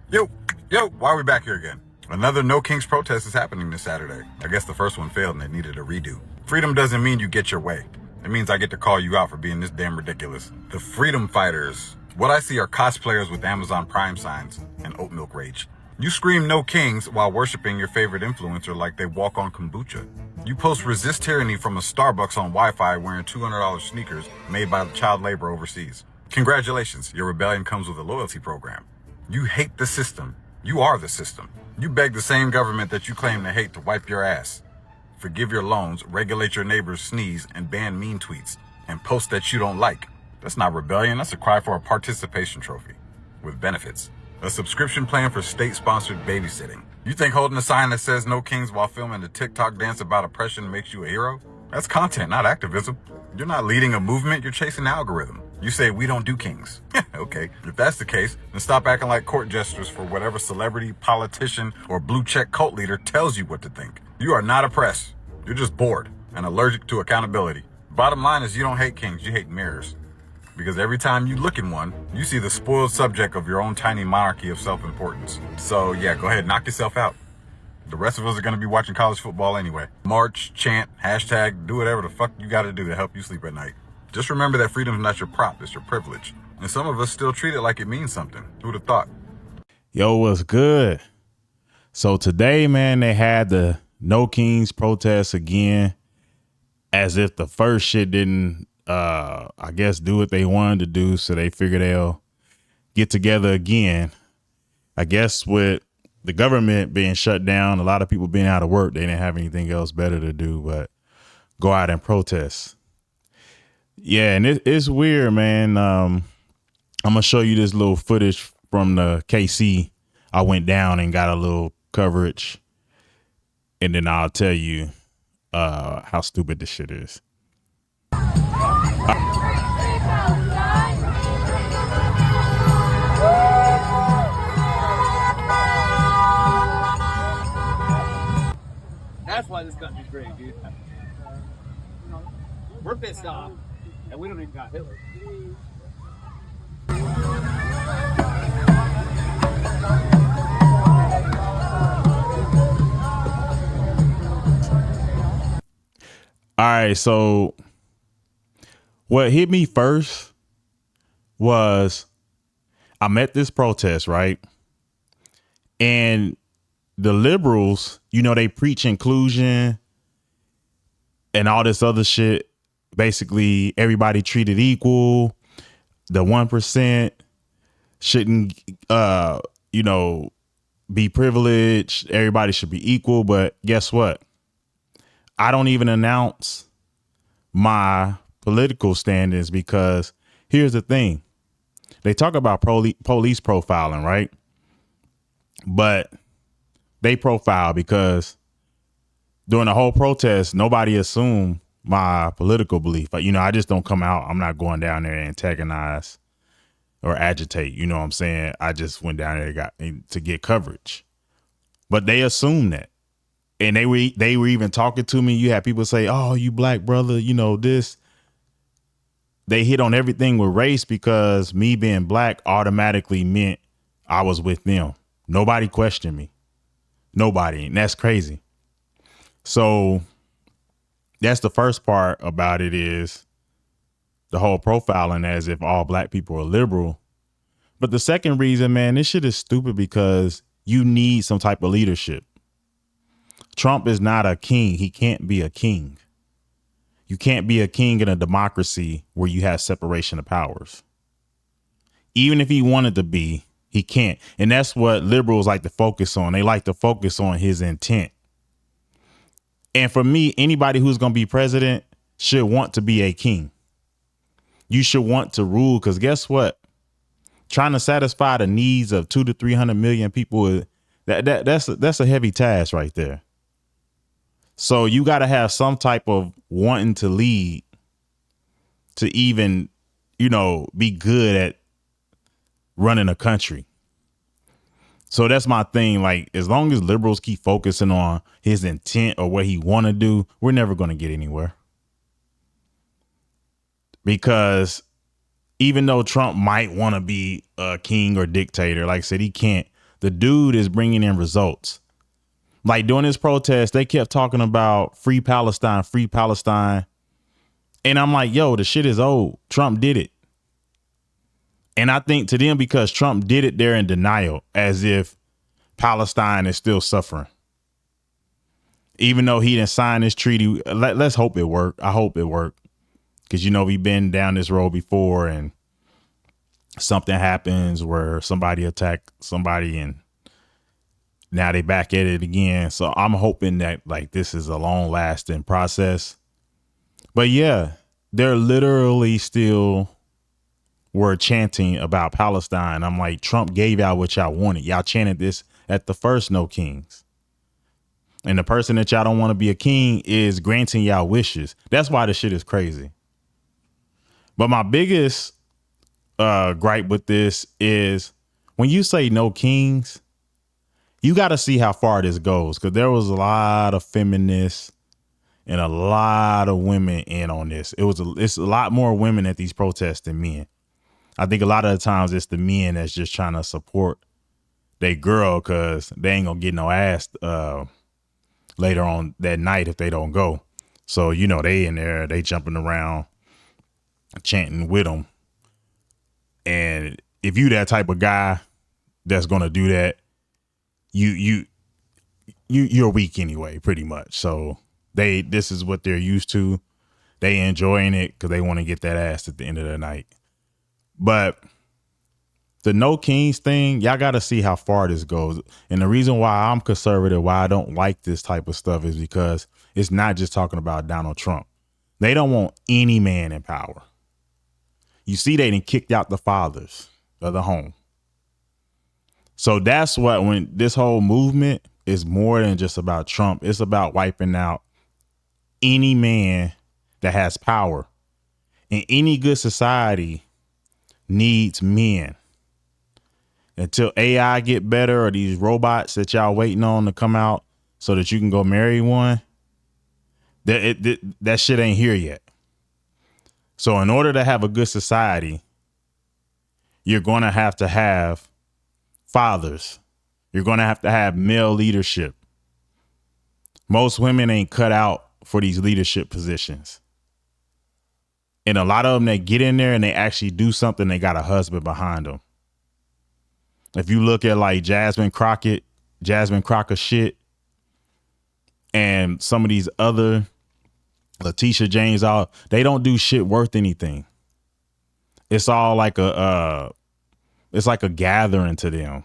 Yo, why are we back here again? Another No Kings protest is happening this Saturday. I guess the first one failed and they needed a redo. Freedom doesn't mean you get your way. It means I get to call you out for being this damn ridiculous. The freedom fighters. What I see are cosplayers with Amazon Prime signs and oat milk rage. You scream No Kings while worshiping your favorite influencer like they walk on kombucha. You post resist tyranny from a Starbucks on Wi-Fi wearing $200 sneakers made by child labor overseas. Congratulations, your rebellion comes with a loyalty program. You hate the system. You are the system. You beg the same government that you claim to hate to wipe your ass. Forgive your loans, regulate your neighbor's sneeze, and ban mean tweets, and post that you don't like. That's not rebellion, that's a cry for a participation trophy. With benefits. A subscription plan for state-sponsored babysitting. You think holding a sign that says No Kings while filming a TikTok dance about oppression makes you a hero? That's content, not activism. You're not leading a movement, you're chasing an algorithm. You say we don't do kings. Okay, if that's the case, then stop acting like court jesters for whatever celebrity, politician, or blue check cult leader tells you what to think. You are not oppressed. You're just bored and allergic to accountability. Bottom line is you don't hate kings, you hate mirrors. Because every time you look in one, you see the spoiled subject of your own tiny monarchy of self-importance. So yeah, go ahead, knock yourself out. The rest of us are going to be watching college football anyway. March, chant, hashtag, do whatever the fuck you got to do to help you sleep at night. Just remember that freedom's not your prop, it's your privilege. And some of us still treat it like it means something. Who'd have thought? Yo, what's good? So today, man, they had the No Kings protest again, as if the first shit didn't, I guess, do what they wanted to do. So they figure they'll get together again. I guess with the government being shut down, a lot of people being out of work, they didn't have anything else better to do but go out and protest. Yeah, and it's weird, man. I'm gonna show you this little footage from the KC. I went down and got a little coverage, and then I'll tell you how stupid this shit is. That's why this country's great, dude. We're pissed off, and we don't even got Hitler. All right, so what hit me first was I'm at this protest, right? And the liberals, you know, they preach inclusion and all this other shit. Basically, everybody treated equal. The 1% shouldn't, be privileged. Everybody should be equal. But guess what? I don't even announce my political standings because here's the thing. They talk about police profiling, right? But they profile because during the whole protest, nobody assumed my political belief. But, I just don't come out. I'm not going down there and antagonize or agitate. You know what I'm saying? I just went down there to get coverage. But they assumed that. And they were even talking to me. You had people say, oh, you black brother, this. They hit on everything with race because me being black automatically meant I was with them. Nobody questioned me. Nobody. And that's crazy. So that's the first part about it, is the whole profiling as if all black people are liberal. But the second reason, man, this shit is stupid because you need some type of leadership. Trump is not a king. He can't be a king. You can't be a king in a democracy where you have separation of powers. Even if he wanted to be, he can't. And that's what liberals like to focus on. They like to focus on his intent. And for me, anybody who's going to be president should want to be a king. You should want to rule, because guess what? Trying to satisfy the needs of 200 to 300 million people, that's a heavy task right there. So you got to have some type of wanting to lead to even, be good at running a country. So that's my thing. Like, as long as liberals keep focusing on his intent or what he want to do, we're never going to get anywhere. Because even though Trump might want to be a king or dictator, like I said, he can't The dude is bringing in results. Like during this protest, they kept talking about free Palestine, free Palestine. And I'm like, yo, the shit is old. Trump did it. And I think to them, because Trump did it, they're in denial, as if Palestine is still suffering. Even though he didn't sign this treaty, let's hope it worked. I hope it worked. Because, you know, we've been down this road before and something happens where somebody attacked somebody and now they back at it again. So I'm hoping that like this is a long lasting process. But yeah, they're literally still were chanting about Palestine. I'm like, Trump gave y'all what y'all wanted. Y'all chanted this at the first No Kings. And the person that y'all don't want to be a king is granting y'all wishes. That's why the shit is crazy. But my biggest gripe with this is when you say no kings, you got to see how far this goes, because there was a lot of feminists and a lot of women in on this. It's a lot more women at these protests than men. I think a lot of the times it's the men that's just trying to support their girl because they ain't gonna get no ass later on that night if they don't go. So, you know, they in there, they jumping around, chanting with them. And if you that type of guy that's gonna do that, you're weak anyway, pretty much. So this is what they're used to. They enjoying it because they want to get that ass at the end of the night. But the No Kings thing, y'all got to see how far this goes. And the reason why I'm conservative, why I don't like this type of stuff, is because it's not just talking about Donald Trump. They don't want any man in power. You see, they done kicked out the fathers of the home. So that's what, when this whole movement is more than just about Trump, it's about wiping out any man that has power. In any good society needs men. Until AI get better, or these robots that y'all waiting on to come out so that you can go marry one, that shit ain't here yet. So in order to have a good society, you're going to have fathers. You're going to have male leadership. Most women ain't cut out for these leadership positions. And a lot of them that get in there and they actually do something, they got a husband behind them. If you look at like Jasmine Crockett shit, and some of these other Letitia James, they don't do shit worth anything. It's all like it's like a gathering to them.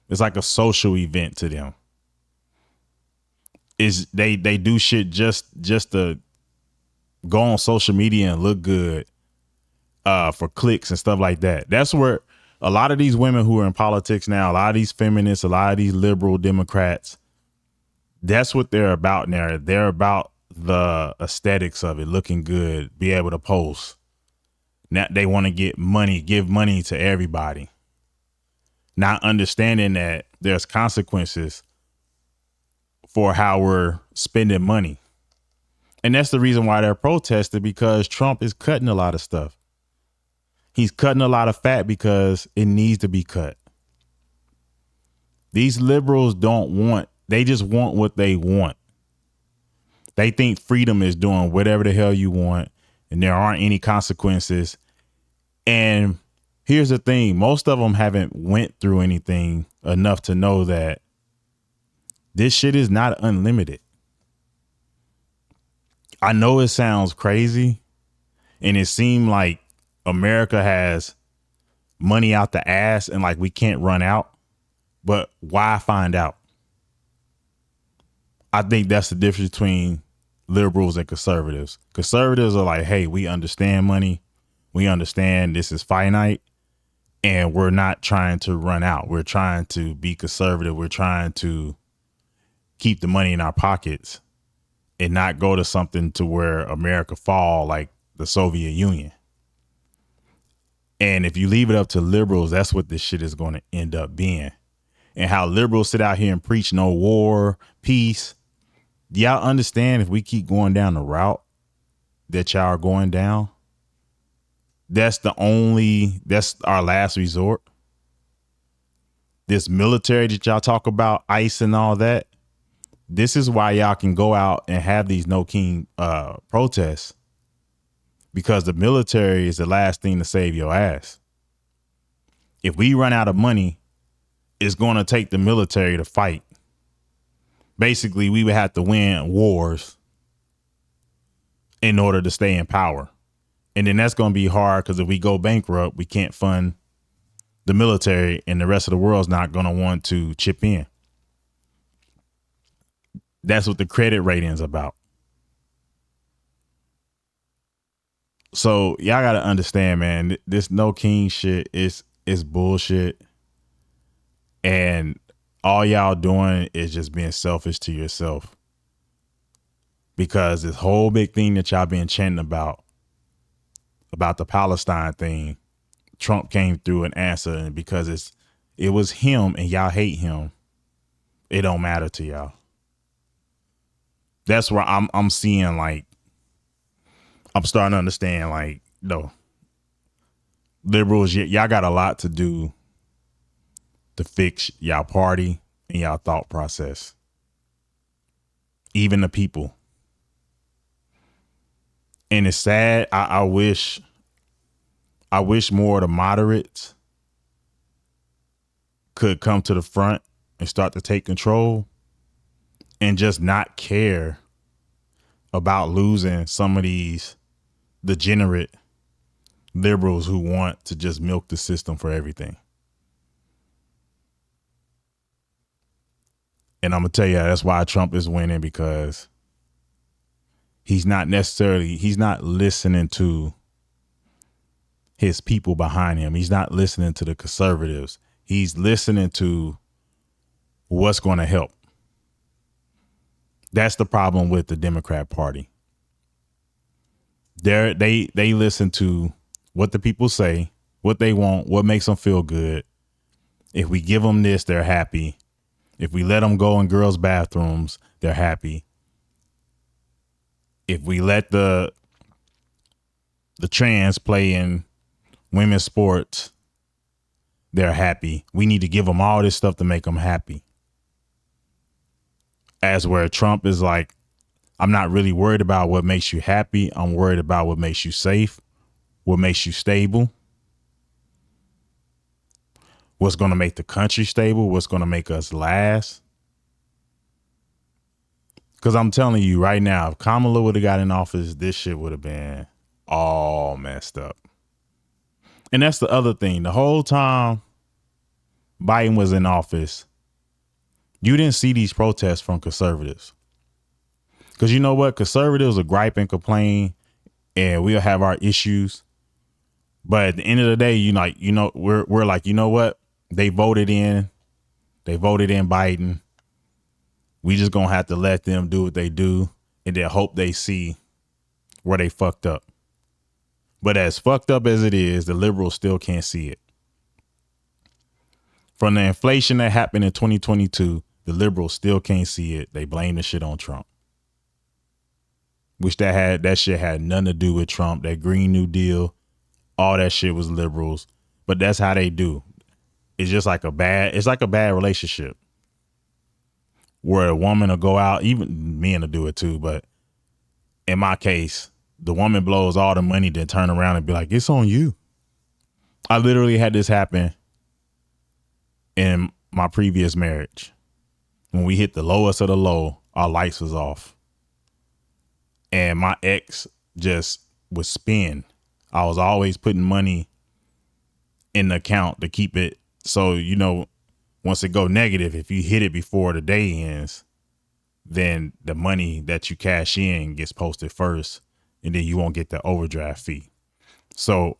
It's like a social event to them. They do shit just to go on social media and look good for clicks and stuff like that. That's where a lot of these women who are in politics now, a lot of these feminists, a lot of these liberal Democrats, that's what they're about now. They're about the aesthetics of it, looking good, be able to post. Now they want to get money, give money to everybody, not understanding that there's consequences for how we're spending money. And that's the reason why they're protesting, because Trump is cutting a lot of stuff. He's cutting a lot of fat because it needs to be cut. These liberals they just want what they want. They think freedom is doing whatever the hell you want and there aren't any consequences. And here's the thing. Most of them haven't went through anything enough to know that this shit is not unlimited. I know it sounds crazy and it seemed like America has money out the ass and like we can't run out, but why find out? I think that's the difference between liberals and conservatives. Conservatives are like, hey, we understand money. We understand this is finite and we're not trying to run out. We're trying to be conservative. We're trying to keep the money in our pockets and not go to something to where America fall like the Soviet Union. And if you leave it up to liberals, that's what this shit is going to end up being. And how liberals sit out here and preach no war, peace. Do y'all understand if we keep going down the route that y'all are going down, that's our last resort? this military that y'all talk about, ICE and all that, this is why y'all can go out and have these no king protests, because the military is the last thing to save your ass. If we run out of money, it's going to take the military to fight. Basically, we would have to win wars in order to stay in power. And then that's going to be hard, because if we go bankrupt, we can't fund the military, and the rest of the world's not going to want to chip in. That's what the credit rating is about. So y'all got to understand, man, this no king shit is bullshit. And all y'all doing is just being selfish to yourself. Because this whole big thing that y'all been chanting about the Palestine thing, Trump came through and answered, and because it was him and y'all hate him, it don't matter to y'all. That's where I'm seeing, like, I'm starting to understand, like, no, liberals, y'all got a lot to do to fix y'all party and y'all thought process. Even the people. And it's sad. I wish more of the moderates could come to the front and start to take control and just not care about losing some of these degenerate liberals who want to just milk the system for everything. And I'm going to tell you, that's why Trump is winning, because he's not listening to his people behind him. He's not listening to the conservatives. He's listening to what's going to help. That's the problem with the Democrat Party. They listen to what the people say, what they want, what makes them feel good. If we give them this, they're happy. If we let them go in girls' bathrooms, they're happy. If we let the trans play in women's sports, they're happy. We need to give them all this stuff to make them happy. As where Trump is like, I'm not really worried about what makes you happy. I'm worried about what makes you safe, what makes you stable, what's going to make the country stable, what's going to make us last. Because I'm telling you right now, if Kamala would have got in office, this shit would have been all messed up. And that's the other thing. The whole time Biden was in office, you didn't see these protests from conservatives. Because you know what? Conservatives will gripe and complain, and we'll have our issues. But at the end of the day, we're like, you know what? They voted in Biden. We just gonna have to let them do what they do and then hope they see where they fucked up. But as fucked up as it is, the liberals still can't see it. From the inflation that happened in 2022, the liberals still can't see it. They blame the shit on Trump. Which that shit had nothing to do with Trump. That Green New Deal, all that shit was liberals. But that's how they do. It's like a bad relationship. Where a woman will go out, even men will do it too, but in my case, the woman blows all the money, then turn around and be like, it's on you. I literally had this happen in my previous marriage. When we hit the lowest of the low, our lights was off. And my ex just would spend. I was always putting money in the account to keep it. So, once it go negative, if you hit it before the day ends, then the money that you cash in gets posted first, and then you won't get the overdraft fee. So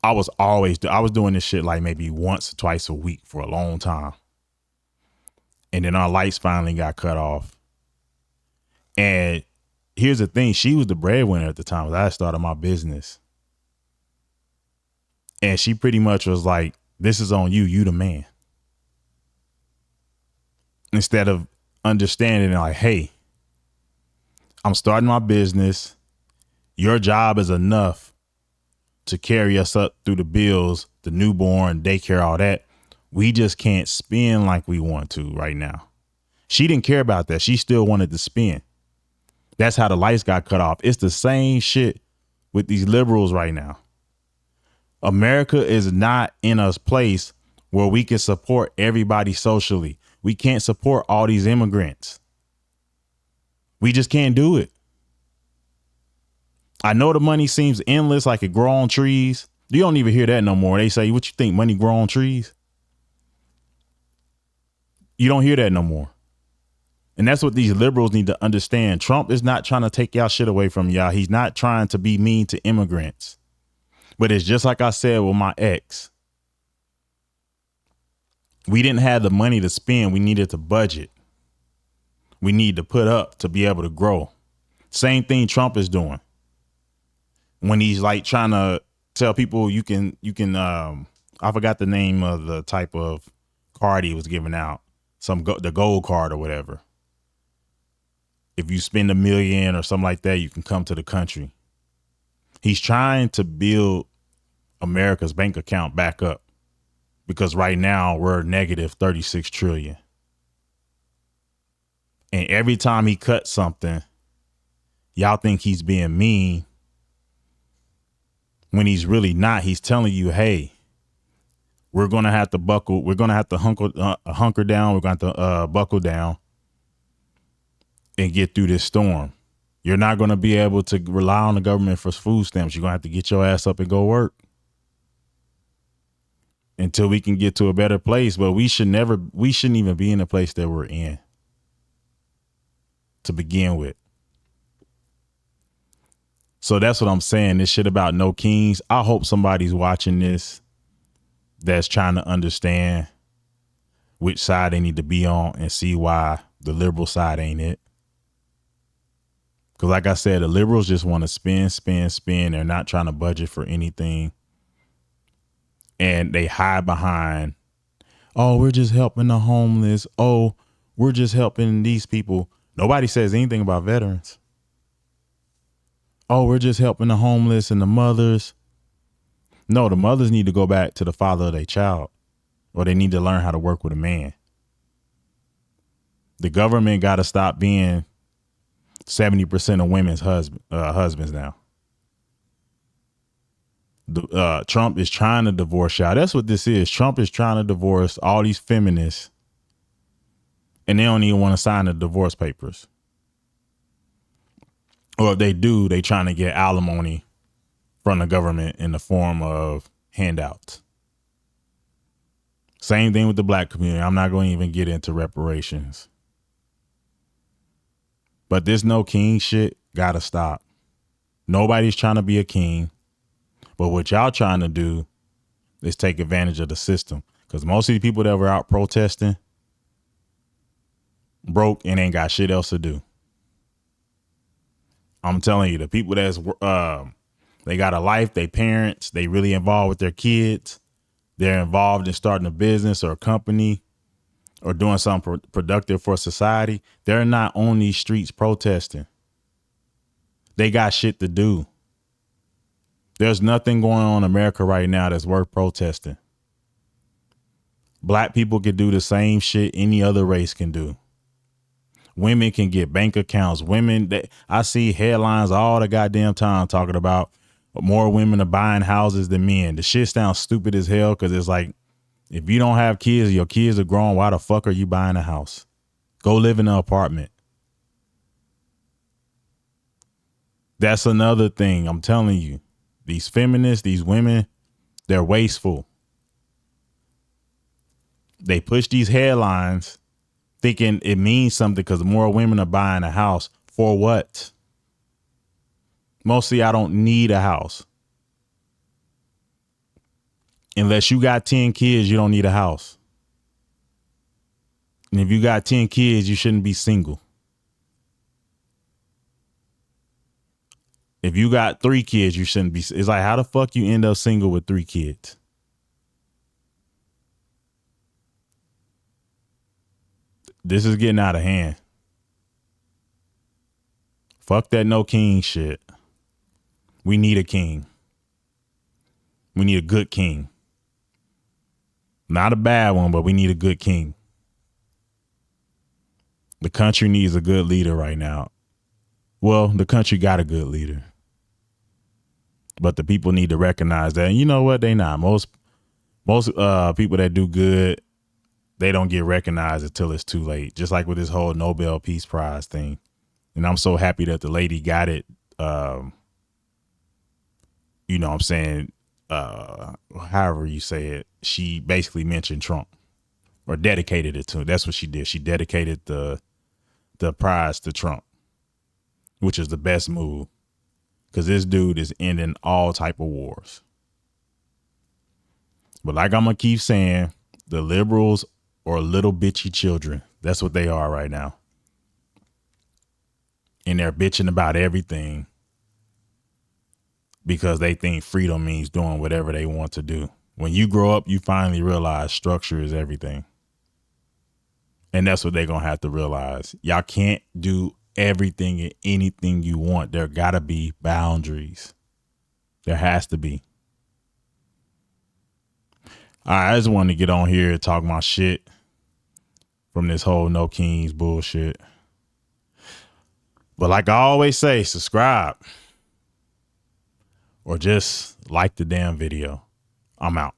I was doing this shit like maybe once or twice a week for a long time. And then our lights finally got cut off. And here's the thing. She was the breadwinner at the time that I started my business. And she pretty much was like, this is on you. You the man. Instead of understanding like, hey, I'm starting my business. Your job is enough to carry us up through the bills, the newborn, daycare, all that. We just can't spend like we want to right now. She didn't care about that. She still wanted to spend. That's how the lights got cut off. It's the same shit with these liberals right now. America is not in a place where we can support everybody socially. We can't support all these immigrants. We just can't do it. I know the money seems endless, like it grow on trees. You don't even hear that no more. They say, what you think, money grow on trees? You don't hear that no more. And that's what these liberals need to understand. Trump is not trying to take y'all shit away from y'all. He's not trying to be mean to immigrants. But it's just like I said with my ex. We didn't have the money to spend. We needed to budget. We need to put up to be able to grow. Same thing Trump is doing. When he's like trying to tell people you can, I forgot the name of the type of card he was giving out. The gold card or whatever. If you spend $1 million or something like that, you can come to the country. He's trying to build America's bank account back up because right now we're negative 36 trillion. And every time he cuts something, y'all think he's being mean when he's really not. He's telling you, hey, we're going to have to buckle. We're going to have to hunker down. We're going to have to buckle down and get through this storm. You're not going to be able to rely on the government for food stamps. You're going to have to get your ass up and go work until we can get to a better place. But we shouldn't even be in the place that we're in to begin with. So that's what I'm saying. This shit about no kings. I hope somebody's watching this that's trying to understand which side they need to be on and see why the liberal side ain't it. Because like I said, the liberals just want to spend. They're not trying to budget for anything. And they hide behind, oh, we're just helping the homeless. Oh, we're just helping these people. Nobody says anything about veterans. Oh, we're just helping the homeless and the mothers. No, the mothers need to go back to the father of their child, or they need to learn how to work with a man. The government got to stop being 70% of women's husbands now. Trump is trying to divorce y'all. That's what this is. Trump is trying to divorce all these feminists, and they don't even want to sign the divorce papers. Or if they do, they trying to get alimony from the government in the form of handouts. Same thing with the black community. I'm not going to even get into reparations. But this no king shit gotta stop. Nobody's trying to be a king. But what y'all trying to do is take advantage of the system. Because most of the people that were out protesting broke and ain't got shit else to do. I'm telling you, the people that's they got a life, they parents, they really involved with their kids. They're involved in starting a business or a company or doing something productive for society. They're not on these streets protesting. They got shit to do. There's nothing going on in America right now that's worth protesting. Black people can do the same shit any other race can do. Women can get bank accounts. I see headlines all the goddamn time talking about more women are buying houses than men. The shit sounds stupid as hell because it's like, if you don't have kids, your kids are grown, why the fuck are you buying a house? Go live in an apartment. That's another thing. I'm telling you, these feminists, these women, they're wasteful. They push these headlines thinking it means something because more women are buying a house. For what? Mostly, I don't need a house. Unless you got 10 kids, you don't need a house. And if you got 10 kids, you shouldn't be single. If you got 3 kids, you shouldn't be. It's like, how the fuck you end up single with 3 kids? This is getting out of hand. Fuck that no king shit. We need a king. We need a good king. Not a bad one, but we need a good king. The country needs a good leader right now. Well, the country got a good leader. But the people need to recognize that. And you know what? They not. Most people that do good, they don't get recognized until it's too late. Just like with this whole Nobel Peace Prize thing. And I'm so happy that the lady got it. You know what I'm saying? However you say it, she basically mentioned Trump or dedicated it to him. That's what she did. She dedicated the prize to Trump, which is the best move because this dude is ending all type of wars. But like I'm going to keep saying, the liberals are little bitchy children. That's what they are right now. And they're bitching about everything because they think freedom means doing whatever they want to do. When you grow up, you finally realize structure is everything. And that's what they're going to have to realize. Y'all can't do everything and anything you want. There got to be boundaries. There has to be. All right, I just wanted to get on here and talk my shit from this whole No Kings bullshit. But like I always say, subscribe or just like the damn video. I'm out.